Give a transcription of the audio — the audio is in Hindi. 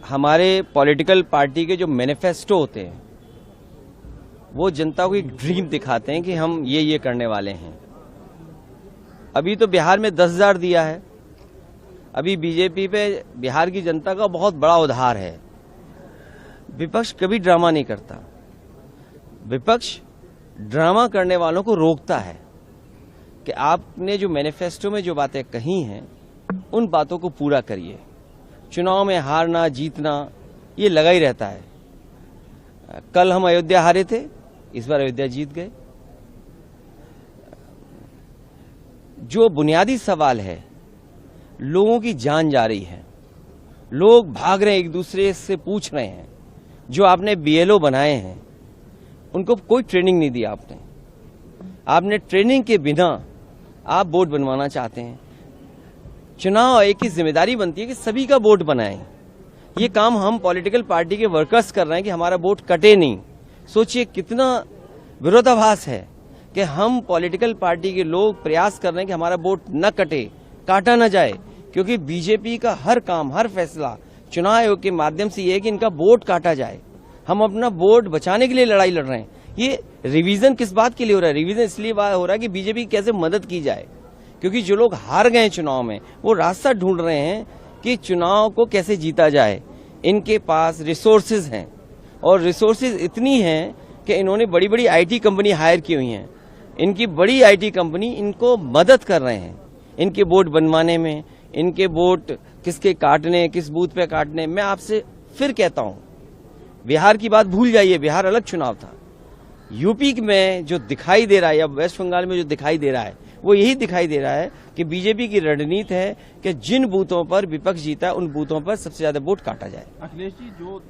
हमारे पॉलिटिकल पार्टी के जो मैनिफेस्टो होते हैं वो जनता को एक ड्रीम दिखाते हैं कि हम ये करने वाले हैं। अभी तो बिहार में 10,000 दिया है। अभी बीजेपी पे बिहार की जनता का बहुत बड़ा उधार है। विपक्ष कभी ड्रामा नहीं करता। विपक्ष ड्रामा करने वालों को रोकता है कि आपने जो मैनिफेस्टो में जो बातें कही हैं उन बातों को पूरा करिए। चुनाव में हारना जीतना ये लगा ही रहता है। कल हम अयोध्या हारे थे, इस बार अयोध्या जीत गए। जो बुनियादी सवाल है, लोगों की जान जा रही है, लोग भाग रहे हैं, एक दूसरे से पूछ रहे हैं। जो आपने बीएलओ बनाए हैं उनको कोई ट्रेनिंग नहीं दी आपने ट्रेनिंग के बिना आप बोर्ड बनवाना चाहते हैं। चुनाव आयोग की जिम्मेदारी बनती है कि सभी का वोट बनाएं। ये काम हम पॉलिटिकल पार्टी के वर्कर्स कर रहे हैं कि हमारा वोट कटे नहीं। सोचिए कितना विरोधाभास है कि हम पॉलिटिकल पार्टी के लोग प्रयास कर रहे हैं कि हमारा वोट न कटे, काटा न जाए, क्योंकि बीजेपी का हर काम, हर फैसला चुनाव आयोग के माध्यम से ये है कि इनका वोट काटा जाए। हम अपना वोट बचाने के लिए लड़ाई लड़ रहे हैं। ये रिवीजन किस बात के लिए हो रहा है? रिवीजन इसलिए हो रहा है कि बीजेपी की कैसे मदद की जाए, क्योंकि जो लोग हार गए चुनाव में वो रास्ता ढूंढ रहे हैं कि चुनाव को कैसे जीता जाए। इनके पास रिसोर्सेज हैं और रिसोर्सेज इतनी हैं कि इन्होंने बड़ी बड़ी आईटी कंपनी हायर की हुई हैं। इनकी बड़ी आईटी कंपनी इनको मदद कर रहे हैं इनके वोट बनवाने में, इनके वोट किसके काटने, किस बूथ पे काटने। मैं आपसे फिर कहता हूं, बिहार की बात भूल जाइए, बिहार अलग चुनाव था। यूपी में जो दिखाई दे रहा है या वेस्ट बंगाल में जो दिखाई दे रहा है वो यही दिखाई दे रहा है कि बीजेपी की रणनीति है कि जिन बूथों पर विपक्ष जीता है उन बूथों पर सबसे ज्यादा वोट काटा जाए। अखिलेश जी, जो